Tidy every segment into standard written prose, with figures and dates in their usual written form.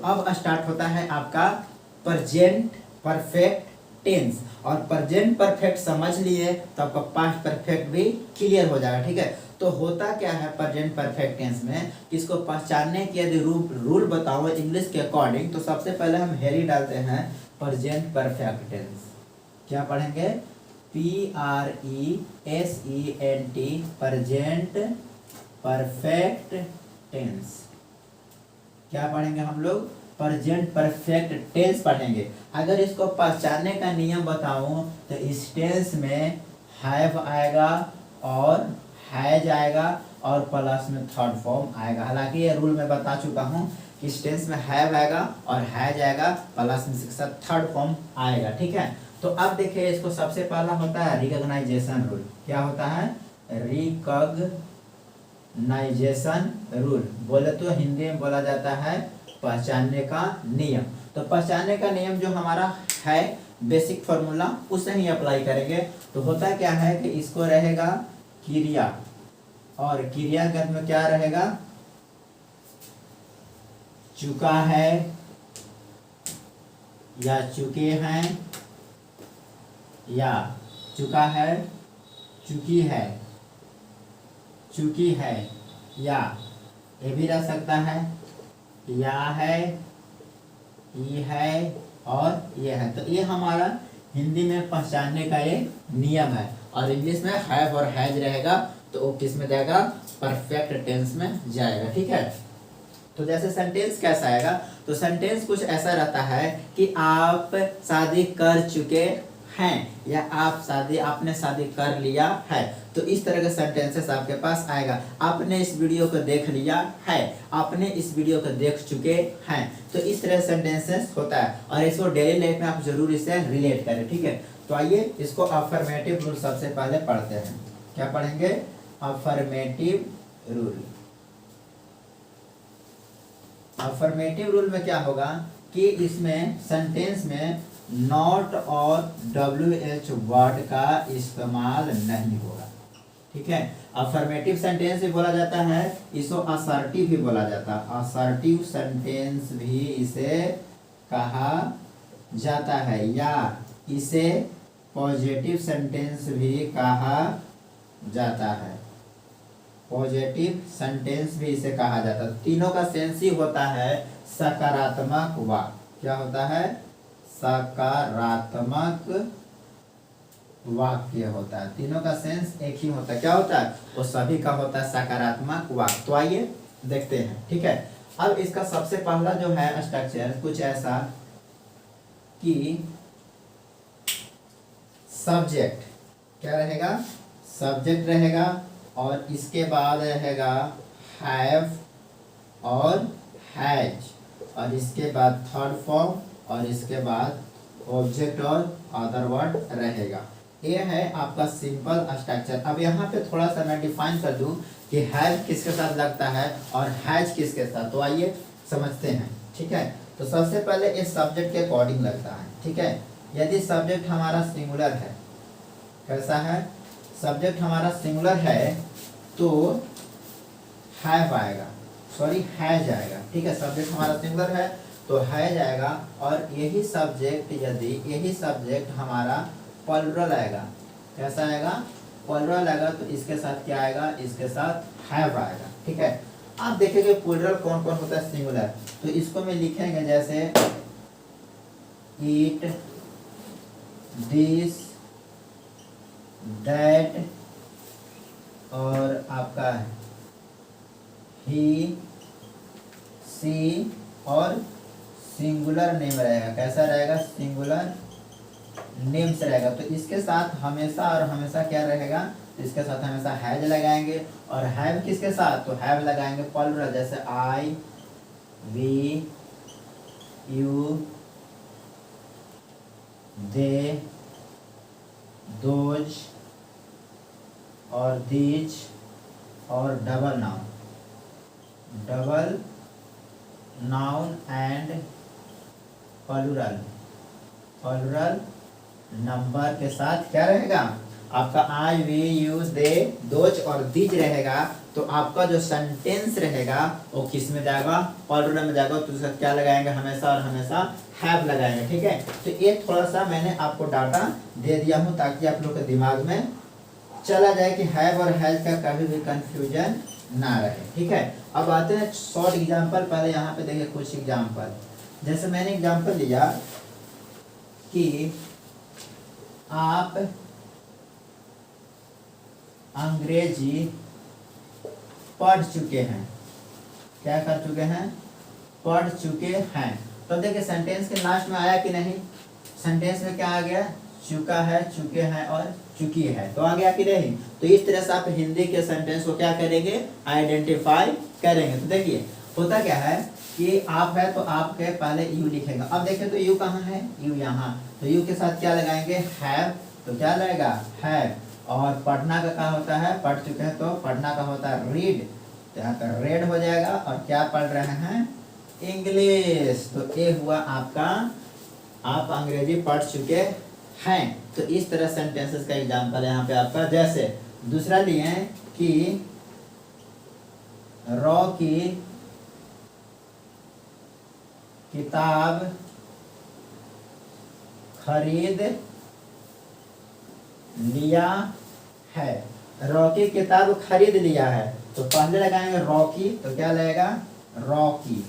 अब स्टार्ट होता है आपका प्रेजेंट परफेक्ट टेंस। और प्रेजेंट परफेक्ट समझ लिए तो आपका पास्ट परफेक्ट भी क्लियर हो जाएगा। ठीक है, तो होता क्या है प्रेजेंट परफेक्ट टेंस में, इसको पहचानने के यदि रूल बताऊं इंग्लिश के अकॉर्डिंग, तो सबसे पहले हम हेरी डालते हैं प्रेजेंट परफेक्ट टेंस। क्या पढ़ेंगे? PRESENT present perfect tense. क्या पढ़ेंगे हम लोग? प्रेजेंट परफेक्ट टेंस पढ़ेंगे। अगर इसको पहचानने का नियम बताऊं तो इस टेंस में हैव आएगा और हैज आएगा और प्लस में थर्ड फॉर्म आएगा। हालांकि ये रूल मैं बता चुका हूं कि इस टेंस में हैव आएगा और हैज आएगा, प्लस में इसके साथ थर्ड फॉर्म आएगा। ठीक है, तो अब देखिए इसको सबसे पहला होता है रिकॉग्नाइजेशन रूल। क्या होता है? Recognization rule. बोले तो हिंदी में बोला जाता है पहचानने का नियम। तो पहचानने का नियम जो हमारा है बेसिक फॉर्मूला, उसे ही अप्लाई करेंगे। तो होता क्या है कि इसको रहेगा क्रिया, और क्रियागत में क्या रहेगा? चुका है या चुके हैं, या चुका है, चुकी है, चुकी है, या ये भी रह सकता है या है, ये है और ये है। तो ये हमारा हिंदी में पहचानने का ये नियम है। और इंग्लिश में हैव और हैज रहेगा तो वो किस में जाएगा? परफेक्ट टेंस में जाएगा। ठीक है, तो जैसे सेंटेंस कैसा आएगा, तो सेंटेंस कुछ ऐसा रहता है कि आप शादी कर चुके हैं या आपने शादी कर लिया है। तो इस तरह के सेंटेंसेस आपके पास आएगा। आपने इस वीडियो को देख लिया है, आपने इस वीडियो को देख चुके हैं। तो इस तरह सेंटेंसेस होता है और इसको डेली लाइफ में आप जरूर इसे रिलेट करें। ठीक है, तो आइए इसको अफर्मेटिव रूल सबसे पहले पढ़ते हैं। क्या पढ़ेंगे? Affirmative rule. अफर्मेटिव रूल में क्या होगा कि इसमें सेंटेंस में नॉट और WH वर्ड का इस्तेमाल नहीं होगा। ठीक है, अफर्मेटिव सेंटेंस भी बोला जाता है, इसको असर्टिव भी बोला जाता है। असर्टिव सेंटेंस भी इसे कहा जाता है, या इसे पॉजिटिव सेंटेंस भी कहा जाता है। पॉजिटिव सेंटेंस भी इसे कहा जाता है। तीनों का सेंस ही होता है सकारात्मक वाक्य। क्या होता है? सकारात्मक वाक्य होता है। तीनों का सेंस एक ही होता है। क्या होता है? वो सभी का होता है सकारात्मक वाक्य। तो आइए देखते हैं। ठीक है, अब इसका सबसे पहला जो है स्ट्रक्चर कुछ ऐसा कि सब्जेक्ट क्या रहेगा? सब्जेक्ट रहेगा और इसके बाद रहेगा हैव और हैज, और इसके बाद थर्ड फॉर्म, और इसके बाद ऑब्जेक्ट और अदर वर्ड रहेगा। ये है आपका सिंपल स्ट्रक्चर। अब यहाँ पे थोड़ा सा मैं डिफाइन कर दूं कि हैव किसके साथ लगता है और हैज किसके साथ। तो आइए समझते हैं। ठीक है, तो सबसे पहले इस सब्जेक्ट के अकॉर्डिंग लगता है। ठीक है, यदि सब्जेक्ट हमारा सिंगुलर है, कैसा है? सब्जेक्ट हमारा सिंगुलर है तो हैव आएगा, सॉरी हैज आएगा। ठीक है, सब्जेक्ट हमारा सिंगुलर है तो हैज आएगा। और यही सब्जेक्ट हमारा प्लुरल आएगा। कैसा आएगा? प्लुरल आएगा तो इसके साथ क्या आएगा? इसके साथ हैव आएगा। ठीक है, आप देखेंगे प्लुरल कौन कौन होता है सिंगुलर, तो इसको में लिखेंगे जैसे ईट, दिस, दैट, और आपका ही, सी, और सिंगुलर नेम रहेगा। कैसा रहेगा? सिंगुलर नेम्स रहेगा। तो इसके साथ हमेशा और हमेशा क्या रहेगा? इसके साथ हमेशा हैज लगाएंगे। और हैव किसके साथ? तो हैव लगाएंगे प्लुरल, जैसे आई, वी, यू, दे, दोज, और दीज, और double noun and plural number के साथ क्या रहेगा? आपका आई, वी, यू, दे, दोज और दीज रहेगा। तो आपका जो सेंटेंस रहेगा वो किस में जाएगा, ऑर्डर में जाएगा। तो उसका क्या लगाएंगे, हमेशा और हमेशा हैव लगाएंगे। ठीक है, तो ये थोड़ा सा मैंने आपको डाटा दे दिया हूँ ताकि आप लोग के दिमाग में चला जाए कि हैव और हैज का कभी भी कंफ्यूजन ना रहे। ठीक है, अब आते हैं शॉर्ट एग्जाम्पल। पहले यहाँ पे देखिए कुछ एग्जाम्पल। जैसे मैंने एग्जाम्पल लिया कि आप अंग्रेजी पढ़ चुके हैं। क्या कर चुके हैं, पढ़ चुके हैं। तो देखिए सेंटेंस के लास्ट में आया कि नहीं, सेंटेंस में क्या आ गया, चुका है, चुके हैं और चुकी है। तो आ गया कि नहीं। तो इस तरह से आप हिंदी के सेंटेंस को क्या करेंगे, आइडेंटिफाई करेंगे। तो देखिए होता क्या है कि आप है तो आपके पहले यू लिखेगा। अब देखें तो यू कहाँ है, यू यहाँ। तो यू के साथ क्या लगाएंगे, हैव। तो क्या लगेगा, हैव। और पढ़ना का क्या होता है, पढ़ चुके हैं तो पढ़ना का होता है रीड। तो यहाँ पर रेड हो जाएगा। और क्या पढ़ रहे हैं, इंग्लिश। तो ये हुआ आपका, आप अंग्रेजी पढ़ चुके हैं। तो इस तरह सेंटेंसेस का एग्जांपल यहाँ पे आपका। जैसे दूसरा लिए कि रॉ की किताब खरीद लिया है। रॉ की किताब खरीद लिया है। तो पहले लगाएंगे रॉ की। तो क्या लगेगा, रॉ की।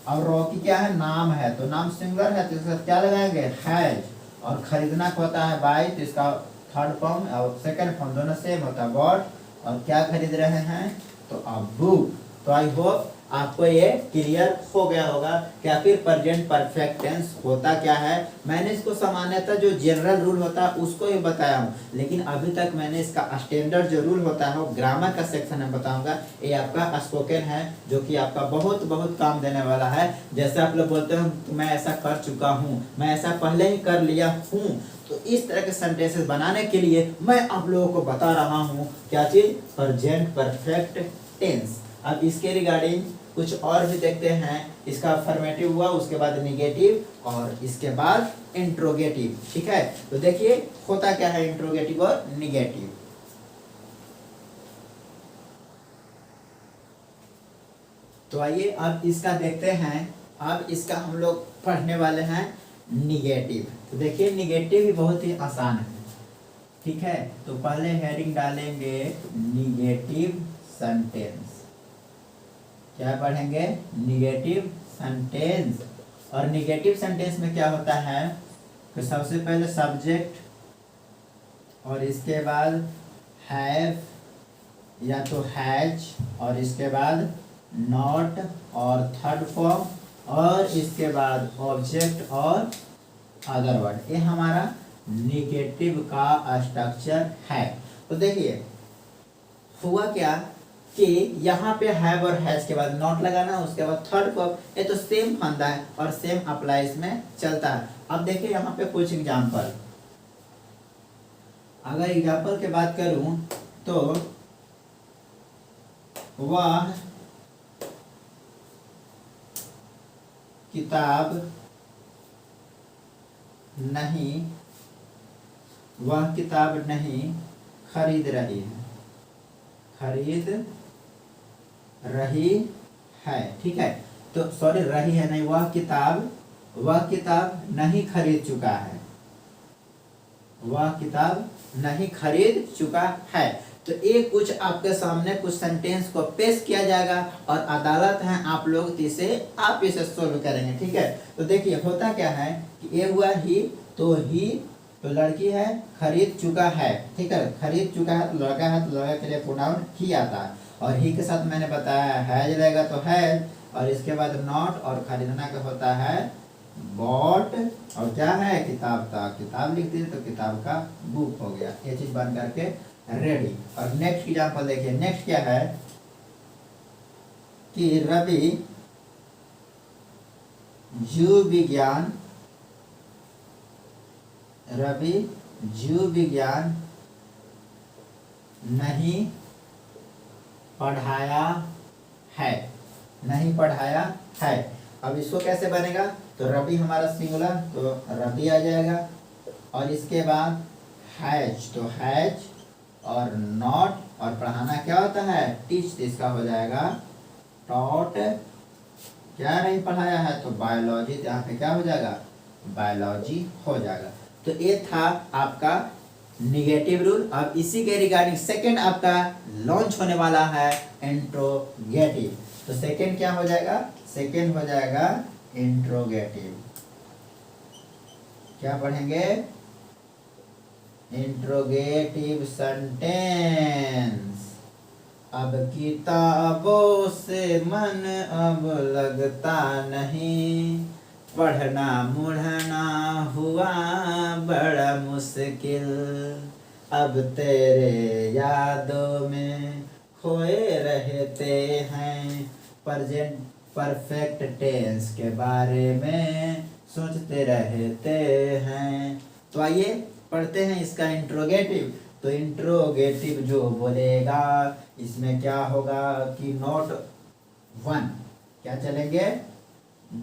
और रॉ की क्या है, नाम है। तो नाम सिंगुलर है तो इसका क्या लगाएंगे, हैज। और खरीदना को होता है बाय। तो इसका थर्ड फॉर्म और सेकंड फॉर्म दोनों सेम होता है, बॉट। और क्या खरीद रहे हैं, तो अ बुक। तो आई होप आपको ये क्लियर हो गया होगा कि आखिर प्रेजेंट परफेक्ट टेंस होता क्या है। मैंने इसको सामान्यतः जो जनरल रूल होता है उसको ही बताया हूँ, लेकिन अभी तक मैंने इसका स्टैंडर्ड जो रूल होता है वो ग्रामर का सेक्शन में बताऊंगा। ये आपका स्पोकन है जो कि आपका बहुत बहुत काम देने वाला है। जैसे आप लोग बोलते हो मैं ऐसा कर चुका हूँ, मैं ऐसा पहले ही कर लिया हूँ। तो इस तरह के सेंटेंसेस बनाने के लिए मैं आप लोगों को बता रहा हूँ क्या चीज, प्रेजेंट परफेक्ट टेंस। अब इसके रिगार्डिंग कुछ और भी देखते हैं। इसका अफर्मेटिव हुआ, उसके बाद निगेटिव और इसके बाद इंट्रोगेटिव। ठीक है, तो देखिए होता क्या है इंट्रोगेटिव और निगेटिव। तो आइए अब इसका देखते हैं। अब इसका हम लोग पढ़ने वाले हैं निगेटिव। तो देखिए निगेटिव भी बहुत ही आसान है। ठीक है, तो पहले हेडिंग डालेंगे निगेटिव सेंटेंस। क्या पढ़ेंगे, निगेटिव सेंटेंस। और निगेटिव सेंटेंस में क्या होता है कि सबसे पहले सब्जेक्ट और इसके बाद हैव या तो हैज और इसके बाद नॉट और थर्ड फॉर्म और इसके बाद ऑब्जेक्ट और अदर वर्ड। ये हमारा निगेटिव का स्ट्रक्चर है। तो देखिए हुआ क्या कि यहाँ पे हैव और हैज के बाद नॉट लगाना, उसके बाद थर्ड फॉर्म। ये तो सेम फंडा है और सेम अप्लाइज में चलता है। अब देखिए यहाँ पे कुछ एग्जांपल। अगर एग्जांपल की बात करूं तो वह किताब नहीं खरीद रही है, खरीद रही है। ठीक है, तो सॉरी रही है नहीं, वह किताब नहीं खरीद चुका है, वह किताब नहीं खरीद चुका है। तो ये कुछ आपके सामने कुछ सेंटेंस को पेश किया जाएगा और अदालत है आप लोग, इसे आप इसे सोल्व करेंगे। ठीक है, तो देखिए होता क्या है कि ये हुआ ही तो लड़की है, खरीद चुका है। ठीक है, खरीद चुका है तो लड़का है, तो लड़का के लिए प्रोनाउन ही आता है। और ही के साथ मैंने बताया हैज रहेगा तो हैज, और इसके बाद नॉट और खरीदना का होता है बॉट। और क्या है, किताब था, किताब लिख दी तो किताब का बुक हो गया। ये चीज बन करके रेडी। और नेक्स्ट एग्जांपल देखिए। नेक्स्ट क्या है कि रवि जीव विज्ञान नहीं पढ़ाया है। अब इसको कैसे बनेगा, तो रवि हमारा सिंगुलर तो रवि आ जाएगा। और इसके बाद हैज तो हैज और नॉट और पढ़ाना क्या होता है, टीच, तो इसका हो जाएगा टॉट, क्या नहीं पढ़ाया है तो बायोलॉजी, तो यहाँ पे क्या हो जाएगा, बायोलॉजी हो जाएगा। तो ये था आपका निगेटिव रूल। अब इसी के रिगार्डिंग सेकंड आपका लॉन्च होने वाला है इंट्रोगेटिव। तो सेकंड क्या हो जाएगा, सेकंड हो जाएगा इंट्रोगेटिव। क्या पढ़ेंगे, इंट्रोगेटिव सेंटेंस। अब किताबों से मन अब लगता नहीं, पढ़ना मुढ़ना हुआ बड़ा मुश्किल, अब तेरे यादों में खोए रहते हैं, प्रेजेंट परफेक्ट टेंस के बारे में सोचते रहते हैं। तो आइए पढ़ते हैं इसका इंट्रोगेटिव। तो इंट्रोगेटिव जो बोलेगा इसमें क्या होगा कि नोट 1 क्या चलेंगे,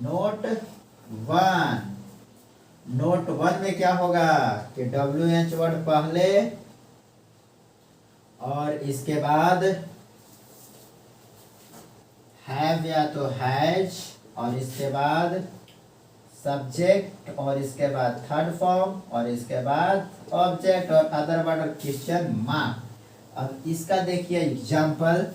नोट 1। नोट 1 में क्या होगा कि WH वर्ड पहले और इसके बाद हैव या तो हैज और इसके बाद सब्जेक्ट और इसके बाद थर्ड फॉर्म और इसके बाद ऑब्जेक्ट और अदर वर्ड और क्वेश्चन मार्क। अब इसका देखिए एग्जांपल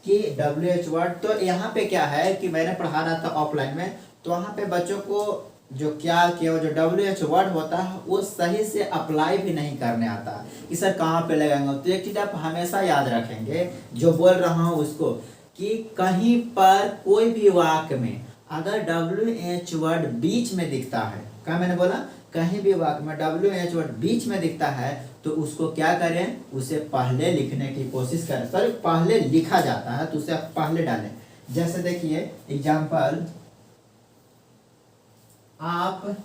कि WH वर्ड, तो यहाँ पे क्या है कि मैंने पढ़ा रहा था ऑफलाइन में, तो वहाँ पे बच्चों को जो क्या किया, जो WH वर्ड होता है वो सही से अप्लाई भी नहीं करने आता कि सर कहाँ पे लगाएंगे। तो एक चीज़ आप हमेशा याद रखेंगे जो बोल रहा हूँ उसको, कि कहीं पर कोई भी वाक्य में अगर WH वर्ड बीच में दिखता है, क्या मैंने बोला, कहीं भी वाक्य में WH वर्ड बीच में दिखता है तो उसको क्या करें, उसे पहले लिखने की कोशिश करें। सॉरी, पहले लिखा जाता है तो उसे आप पहले डालें। जैसे देखिए एग्जांपल, आप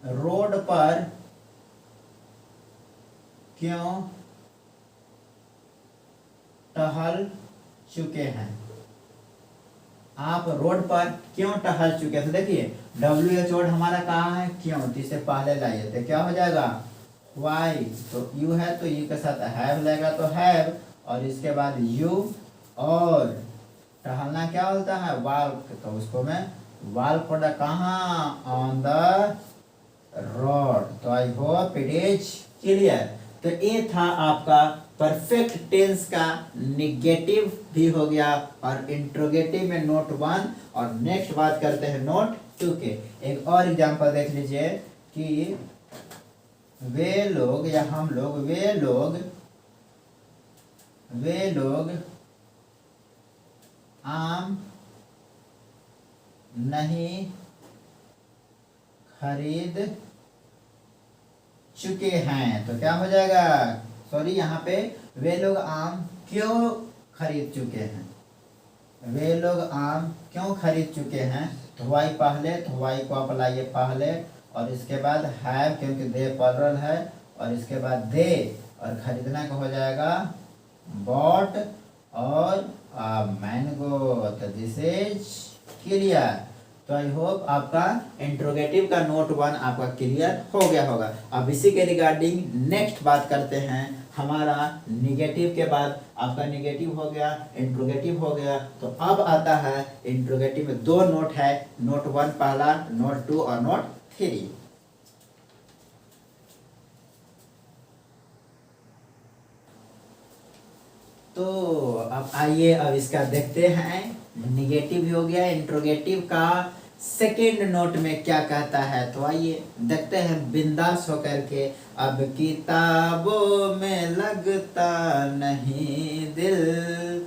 रोड पर क्यों टहल चुके हैं, आप रोड पर क्यों टहल चुके हैं। तो देखिए WH वर्ड हमारा कहाँ है, क्यों, तो इसे पहले लाइए तो क्या हो जाएगा, वाई, तो यू है तो यू के साथ हैव लगेगा तो हैव, और इसके बाद यू, और टहलना क्या होता है, वॉक, तो उसको मैं वॉक फॉर द, कहाँ, ऑन द रोड। तो I hope it is clear. तो ये था आपका परफेक्ट टेंस का निगेटिव भी हो गया और इंट्रोगेटिव में नोट 1। और नेक्स्ट बात करते हैं नोट 2 के। एक और एग्जांपल देख लीजिए कि वे लोग या हम लोग, वे लोग आम नहीं खरीद चुके हैं। तो क्या हो जाएगा, सॉरी यहाँ पे वे लोग आम क्यों खरीद चुके हैं, वे लोग आम क्यों खरीद चुके हैं, तो वाई पहले, तो वाई को आप लाइए पहले, और इसके बाद हैव क्योंकि दे प्लुरल है, और इसके बाद दे, और खरीदना का हो जाएगा बॉट, और मैंगो। तो दिस इज क्लियर। तो आई होप आपका इंट्रोगेटिव का नोट 1 आपका क्लियर हो गया होगा। अब इसी के रिगार्डिंग नेक्स्ट बात करते हैं। हमारा निगेटिव के बाद आपका निगेटिव हो गया, इंट्रोगेटिव हो गया, तो अब आता है इंट्रोगेटिव में 2 नोट है, नोट 1 पहला, नोट 2 और नोट 3। तो अब आइए अब इसका देखते हैं। निगेटिव हो गया, इंट्रोगेटिव का सेकेंड नोट में क्या कहता है, तो आइए देखते हैं बिंदास होकर के। अब किताबों में लगता नहीं दिल,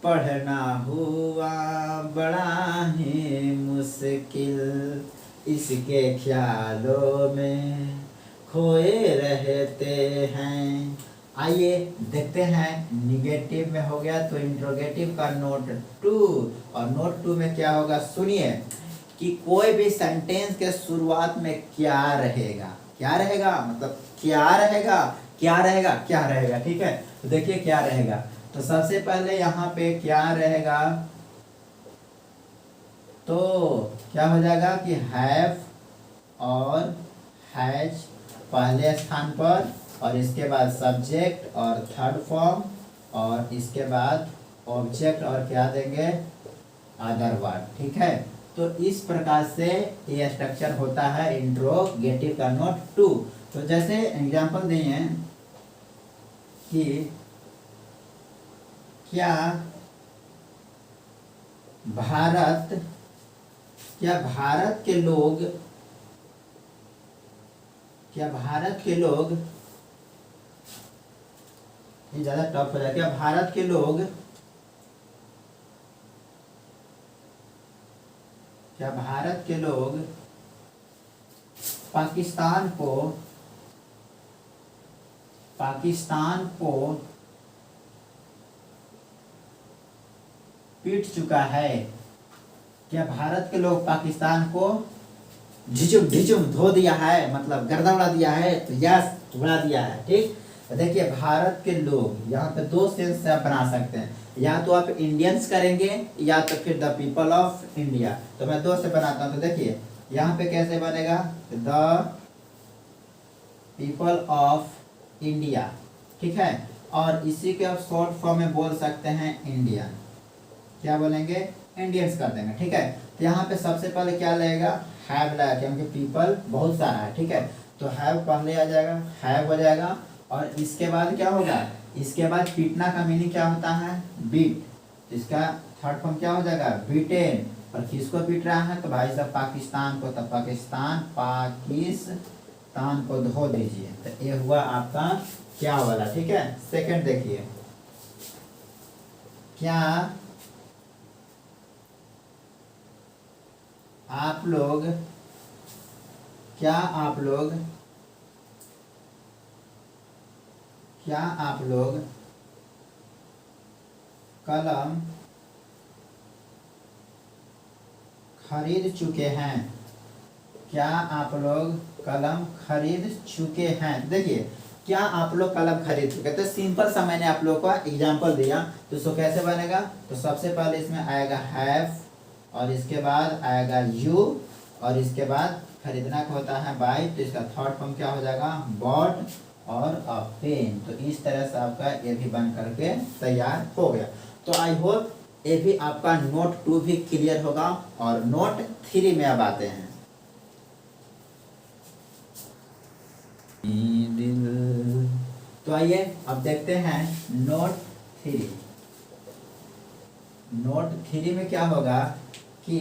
पढ़ना हुआ बड़ा ही मुश्किल, इसके ख्यालों में खोए रहते हैं। आइए देखते हैं, निगेटिव में हो गया तो इंट्रोगेटिव का नोट 2, और नोट 2 में क्या होगा, सुनिए कि कोई भी सेंटेंस के शुरुआत में क्या रहेगा, क्या रहेगा मतलब क्या रहेगा, क्या रहेगा, क्या रहेगा, ठीक है। तो देखिए क्या रहेगा, तो सबसे पहले यहाँ पे क्या रहेगा, तो क्या हो जाएगा कि हैव और हैज पहले स्थान पर, और इसके बाद सब्जेक्ट और थर्ड फॉर्म, और इसके बाद ऑब्जेक्ट और क्या देंगे, अदर वर्ड। ठीक है, तो इस प्रकार से ये स्ट्रक्चर होता है इंट्रोगेटिव का नोट 2। तो जैसे एग्जांपल दिए कि क्या भारत के लोग ये ज्यादा टफ हो जाए, क्या भारत के लोग पाकिस्तान को पीट चुका है? क्या भारत के लोग पाकिस्तान को झिझुम झिझुम धो दिया है, मतलब गर्दा उड़ा दिया है? तो यस, उड़ा दिया है। ठीक, तो देखिए भारत के लोग, यहाँ पे दो सेंस से आप बना सकते हैं, या तो आप इंडियंस करेंगे या तो फिर द पीपल ऑफ इंडिया। तो मैं दो से बनाता हूँ। तो देखिए यहाँ पे कैसे बनेगा, द पीपल ऑफ इंडिया। ठीक है, और इसी के आप शॉर्ट फॉर्म में बोल सकते हैं इंडियन। क्या बोलेंगे, इंडियंस कर देंगे। ठीक है, तो यहाँ पे सबसे पहले क्या लगेगा, हैव लगेगा, क्योंकि पीपल बहुत सारा है। ठीक है, तो हैव पहले आ जाएगा, हैव हो जाएगा, और इसके बाद क्या होगा, इसके बाद पीटना का मीनिंग क्या होता है, बीट। इसका थर्ड फॉर्म क्या हो जाएगा, बीटेन। और किसको पीट रहा है, तो भाई साहब पाकिस्तान को, तो पाकिस्तान को धो दीजिए। तो ये हुआ आपका क्या वाला। ठीक है, सेकंड देखिए, क्या आप लोग कलम खरीद चुके हैं? क्या आप लोग कलम खरीद चुके हैं? देखिए क्या आप लोग कलम खरीद चुके, तो सिंपल सा मैंने आप लोग को एग्जांपल दिया। तो इसको कैसे बनेगा, तो सबसे पहले इसमें आएगा हैव, और इसके बाद आएगा यू, और इसके बाद खरीदना का होता है बाय। तो इसका थर्ड फॉर्म क्या हो जाएगा, बॉट और अ पेन। तो इस तरह से आपका ये भी बन करके तैयार हो गया। तो आई होप ये भी आपका नोट 2 भी क्लियर होगा। और नोट 3 में अब आते हैं। तो आइए अब देखते हैं नोट 3। नोट 3 में क्या होगा कि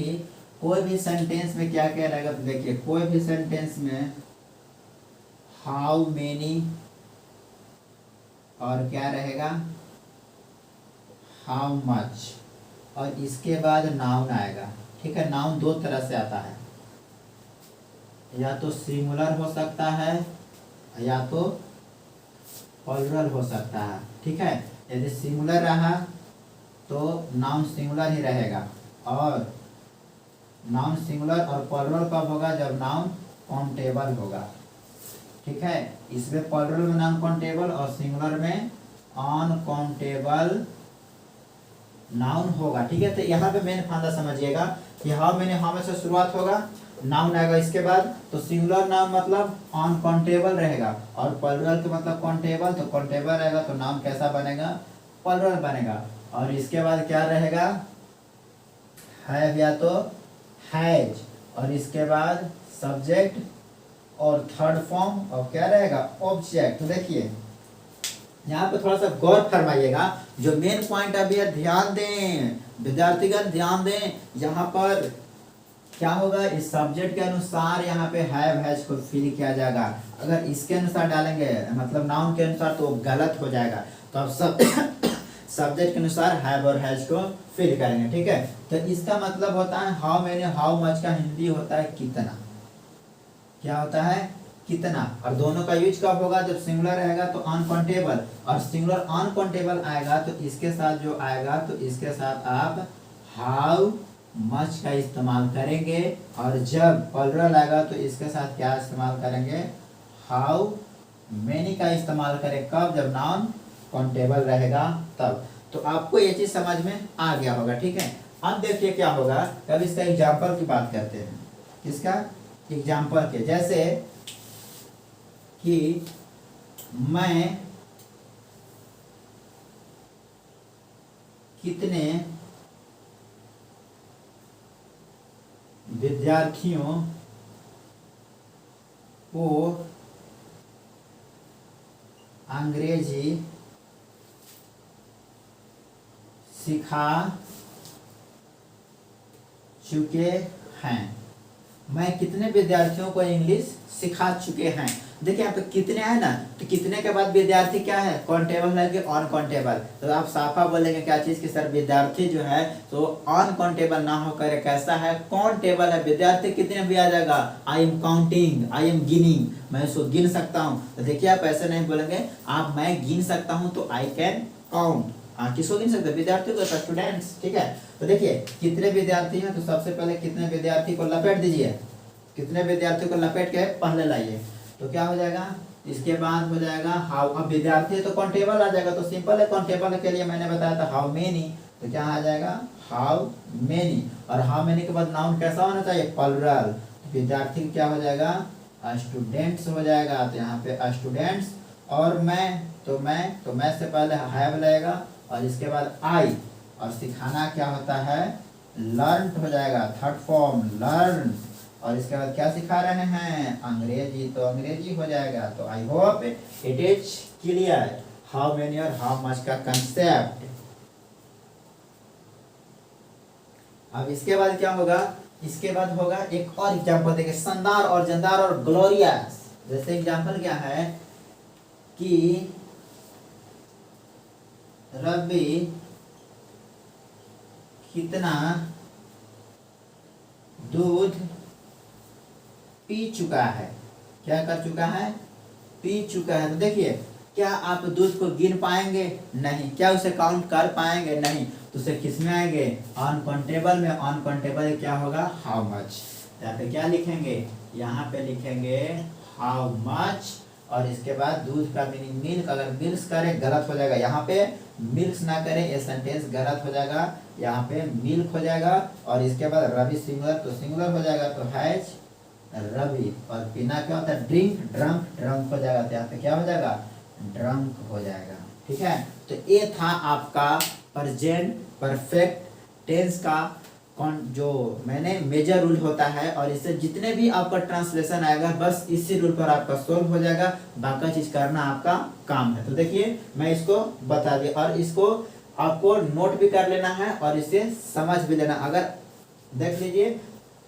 कोई भी सेंटेंस में क्या क्या रहेगा, तो देखिए कोई भी सेंटेंस में हाउ मेनी और क्या रहेगा, हाउ मच, और इसके बाद नाउन आएगा। ठीक है, नाउन दो तरह से आता है, या तो सिंगुलर हो सकता है या तो प्लूरल हो सकता है। ठीक है, यदि सिंगुलर रहा तो नाउन सिंगुलर ही रहेगा, और नाउन सिंगुलर और प्लूरल कब होगा, जब नाउन काउंटेबल होगा। ठीक है, इसमें प्लूरल में नाउन काउंटेबल और सिंगुलर में अनकाउंटेबल नाउन होगा। ठीक है, तो यहाँ पे मेन फायदा समझिएगा कि हाउ मैंने हाउ से शुरुआत होगा, नाउन आएगा इसके बाद, तो सिंगुलर नाउन मतलब अनकाउंटेबल रहेगा, और प्लूरल के मतलब काउंटेबल। तो काउंटेबल रहेगा तो नाउन कैसा बनेगा, प्लूरल बनेगा। और इसके बाद क्या रहेगा, हैव या तो हैज, और इसके बाद सब्जेक्ट, और थर्ड फॉर्म और क्या रहेगा, ऑब्जेक्ट। तो देखिए यहाँ पे थोड़ा सा गौर फरमाइएगा, जो मेन पॉइंट अभी है ध्यान दें, विद्यार्थीगण ध्यान दें। यहाँ पर क्या होगा, इस सब्जेक्ट के अनुसार यहाँ पे हैव हैज को फिल किया जाएगा। अगर इसके अनुसार डालेंगे मतलब नाउन के अनुसार तो गलत हो जाएगा। तो आप सब सब्जेक्ट के अनुसार हैव और हैज को फिल करेंगे। ठीक है, तो इसका मतलब होता है हाउ मैनी, हाउ मच का हिंदी होता है कितना। क्या होता है, कितना। और दोनों का यूज कब होगा, जब सिंगुलर रहेगा तो अनकाउंटेबल, और सिंगुलर अनकाउंटेबल आएगा तो इसके साथ जो आएगा, तो इसके साथ आप हाउ मच का इस्तेमाल करेंगे। और जब प्लूरल आएगा तो इसके साथ क्या इस्तेमाल करेंगे, हाउ मेनी का इस्तेमाल करें। कब, जब नाउन काउंटेबल रहेगा तब। तो आपको ये चीज समझ में आ गया होगा। ठीक है, अब देखिए क्या होगा, अब इसका एग्जाम्पल की बात करते हैं। किसका, एग्जाम्पल के। जैसे कि मैं कितने विद्यार्थियों को अंग्रेजी सिखा चुके हैं। मैं कितने विद्यार्थियों को इंग्लिश सिखा चुके हैं। देखिए यहाँ पे कितने है ना, तो कितने के बाद विद्यार्थी क्या है, काउंटेबल है कि अनकाउंटेबल। तो आप साफा बोलेंगे क्या चीज कि सर विद्यार्थी जो है तो अनकाउंटेबल ना होकर कैसा है, काउंटेबल है। विद्यार्थी कितने भी आ जाएगा, I am counting, I am ginning, मैं उसको गिन सकता हूँ। तो देखिए आप ऐसे नहीं बोलेंगे, आप मैं गिन सकता हूँ तो आई कैन काउंट। किसको गिन सकते, विद्यार्थियों को, स्टूडेंट्स। ठीक है, तो देखिए कितने विद्यार्थी हैं, तो सबसे पहले कितने विद्यार्थी को लपेट दीजिए, कितने विद्यार्थियों को लपेट के पहले लाइए, तो क्या हो जाएगा, इसके बाद हो जाएगा हाउ। अब विद्यार्थी है तो काउंटेबल आ जाएगा, तो सिंपल है, काउंटेबल के लिए मैंने बताया था हाउ मेनी, तो क्या आ जाएगा हाउ मेनी। और हाउ मेनी के बाद नाउन कैसा होना चाहिए, प्लुरल। विद्यार्थी क्या हो जाएगा, स्टूडेंट्स हो जाएगा। तो यहाँ पे स्टूडेंट्स, और मैं से पहले हैव लगेगा, और इसके बाद आई, और सिखाना क्या होता है, लर्न हो जाएगा, थर्ड फॉर्म लर्न। और इसके बाद क्या सिखा रहे हैं, अंग्रेजी, तो अंग्रेजी हो जाएगा। तो I hope it is clear how many और हाउ मच का कंसेप्ट। अब इसके बाद क्या होगा, इसके बाद होगा एक और एग्जांपल देखिए, शानदार और जानदार और ग्लोरियस। जैसे एग्जांपल क्या है कि रवि कितना दूध पी चुका है, क्या कर चुका है, पी चुका है। तो देखिए क्या आप दूध को गिन पाएंगे, नहीं। क्या उसे काउंट कर पाएंगे, नहीं। तो उसे किस में आएंगे, अनकाउंटेबल में। अनकाउंटेबल क्या होगा, हाउ मच। यहाँ पे क्या लिखेंगे, यहाँ पे लिखेंगे हाउ मच, और इसके बाद दूध का मीनिंग मिल्क। अगर मिल्क करे गलत हो जाएगा, यहाँ पे मिल्क ना करे, ये सेंटेंस गलत हो जाएगा, यहाँ पे मिल्क हो जाएगा। और इसके बाद रवि सिंगुलर, तो सिंगुलर हो जाएगा, तो हैज रवि। और पीना क्या होता है, ड्रिंक, ड्रंक, ड्रंक हो जाएगा, तो यहाँ पे क्या हो जाएगा, ड्रंक हो जाएगा। ठीक है, तो ये था आपका प्रेजेंट परफेक्ट टेंस का जो मैंने मेजर रूल होता है, और इससे जितने भी आपका ट्रांसलेशन आएगा बस इसी रूल पर आपका सोल्व हो जाएगा, बाकी चीज करना आपका काम है। तो देखिए मैं इसको बता दिया, और इसको आपको नोट भी कर लेना है और इसे समझ भी लेना। अगर देख लीजिए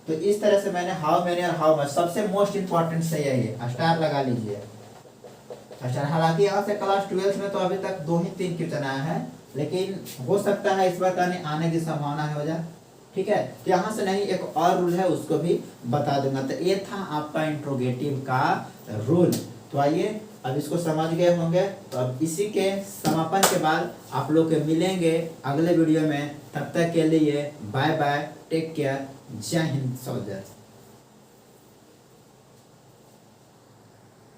तो इस तरह से मैंने हाउ मेनी और हाउ मच, सबसे मोस्ट इंपॉर्टेंट से यही है, स्टार लगा लीजिए। अच्छा, हालांकि यहाँ से क्लास 12 में तो अभी तक 2 ही 3 क्वेश्चन आया है, लेकिन हो सकता है इस बार का आने की संभावना हो जाए। ठीक है, तो यहाँ से नहीं, एक और रूल है उसको भी बता दूंगा। तो ये था आपका इंट्रोगेटिव का रूल। तो आइए अब इसको समझ गए होंगे, तो अब इसी के समापन के बाद आप लोग के मिलेंगे अगले वीडियो में। तब तक के लिए बाय बाय, टेक केयर, जय हिंद सोल्जर्स।